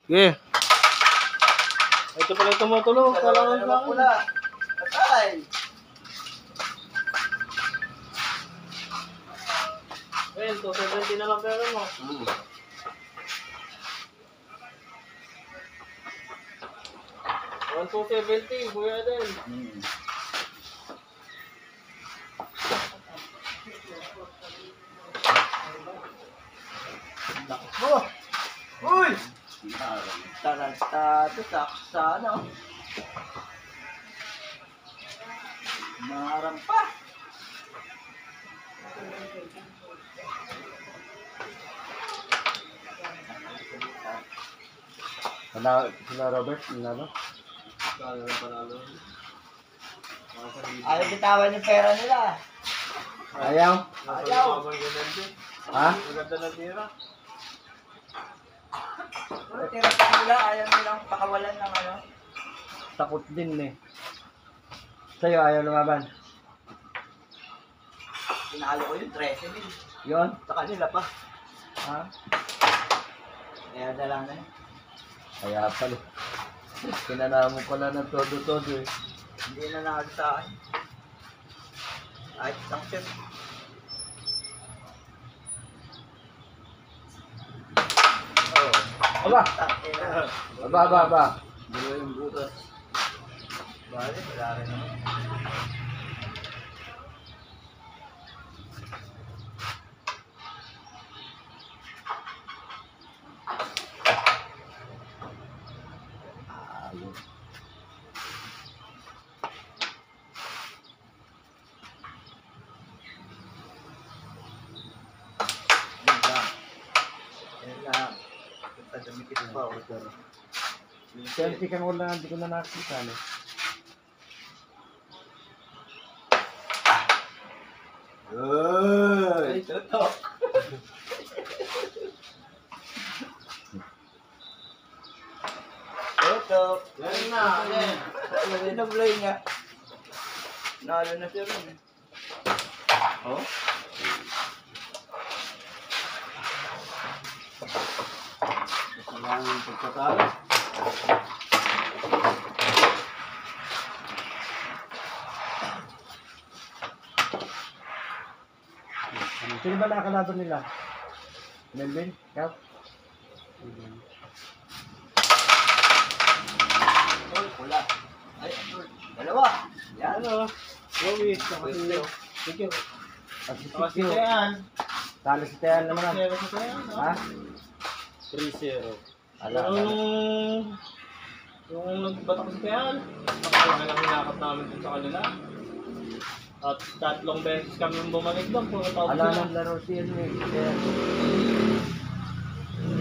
Sige. Ito pala tumutulong. Kailangan sa akin. Pula. Patay. Well, 270 na lang pero mo. 1,270, Kuya Adel. Oh! Uy! Tarantado, taksa, no? Marang pa! Sila Robert, nalo? Ayaw bitawan yung pera nila. Ayaw? Ayaw! Ha? Maganda na tira. Wala tira sa nila, ayaw nilang pakawalan ng ano. Takot din eh. Sa'yo, ayaw lumaban. Pinalo ko yung 13 din. Yun? Sa kanila pa. Ha? Kaya dala na yun. Kaya pala. Pinanamo pala ng todo-todo eh. Hindi na nakagod sa akin. Ay, isang shot. Aba! Aba. Dalawa yung butas. Bale, wala rin naman. Ayun. Yan lang. Dumikit pa. Selfie kang wala, hindi ko na nakikita. No? Ay, tutok. Tutok. Yan na. Yan. Yan na blay niya. Nalo na siya rin. Oh? Kailangan yung pagkatalo. Sino ba nakakalaban nila? Melvin? Ikaw? Ay, wala. Ay, dalawa. Yan. Ano? Luis, nakasiyo. Sige. At si Nakasiyo Sikyo. yan. Talo si Tehan naman. Nakasiyo sa kaya. Ha? 3-0. Ala. Yung nagbatak sa kayan, nakakalaga lang hinakap namin dun sa kanila. At 3 beses kami bumalik doon, puro tawag Ala sila. ng laro si ano eh. Tehan.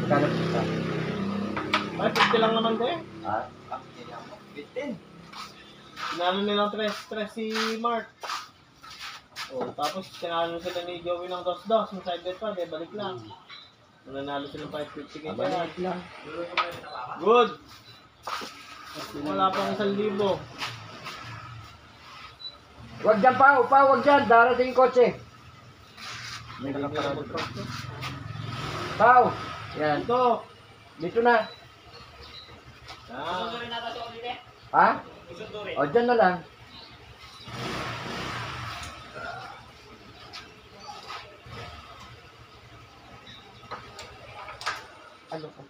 Kano kita? Ay, 50 lang naman din. Ha? Bitin. Sinalo nilang 3-3 si Mark. O, tapos sinalo sila ni Joey ng 2-2, yung side bet pa, de balik lang. Nanalo silang 550 kay Kaya. Abalik lang. Good! Wala pang 1,000. Huwag dyan pa, huwag dyan. Darating yung kotse. May Hindi nakaparado. na mag-cross. Pao! Yan. Ito! Dito na. Ah, Ha? O, dyan na lang. Ano ko?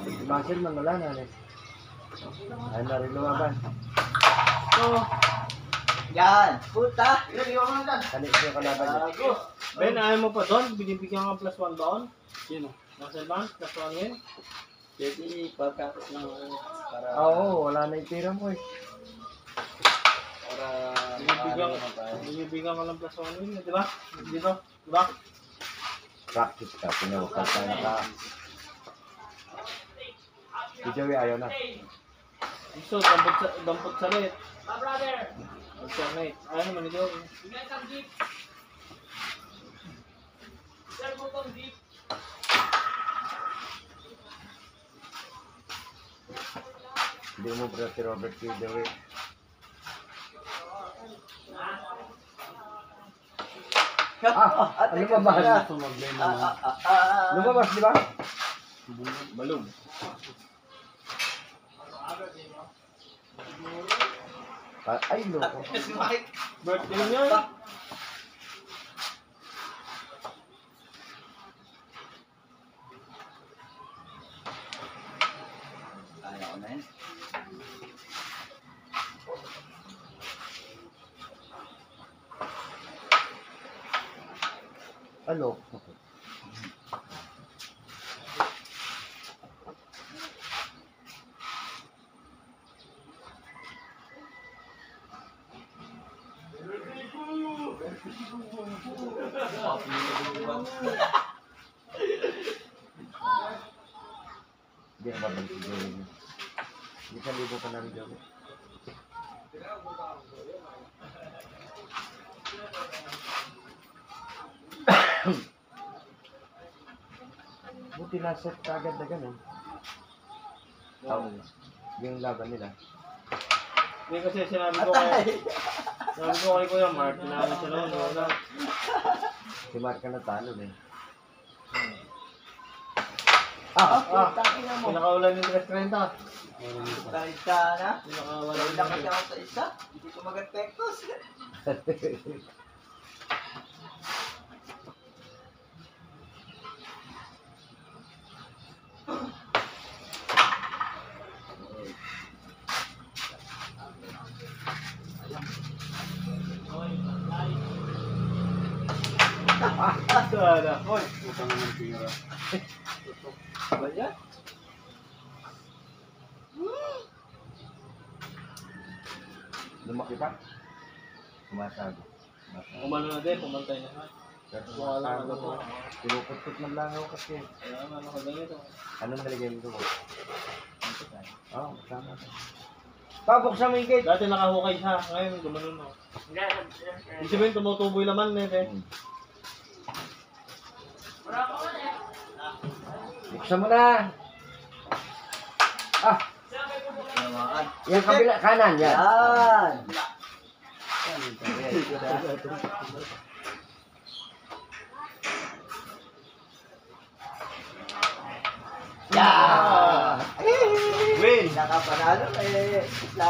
Si Marcel man wala na eh. Ay na rin lumaban. ito! Yan. Puta. Kani siya kalaban niya. Ben, ayaw mo pa doon? Binibigyan ka plus 1 doon? Sino? Marcel Van? Plus 1 yun? Pwede pagkakot ng para... Oo, wala na yung tira mo eh. Para... Binibigyan ka ng plus 1 yun, di ba? Dito? Di ba? Practice ka, pinawakal ka na ka. Si Joey ayaw na. Gusto, dampot sa lit. Alternate. Ayaw naman ito. Hindi mo bro si Robert si Joey. Lumabas. Lumabas, di ba? Balog. Ay, loko. Birthday niya. Ayaw na yun. Ano? Hindi na babalik si Joey niya. Hindi sa libo pa namin Joey. Buti na-set ka agad na gano'n. Yung laban nila. Hindi kasi sinabi ko kay Kuya Mark, namin siya noon. Wala. Si Mark ka natalo eh. Tangina mo. Pinakawalan yung 330. Kahit ka na. Pinakawalan Wala kasi ako sa isa. Hindi ko mag-epektos. Sana. Hoy. Ba yan? Lumaki pa? Sumasabi. Umano na din, pumantay na. Pero Wala sumasabi na ko. Pinuputput ng langaw kasi. Kaya ano ka ganito. Anong nalagay mo doon? Oo, kasama ka. Pabuksan mo yung gate. Dati nakahukay siya, ngayon gumano na. Ibig sabihin tumutubo yung laman na eh. Buksan mo na. Namaan. Yan kabila, kanan, yan. Yan. Yan! Win! Nakapanalo eh. Sa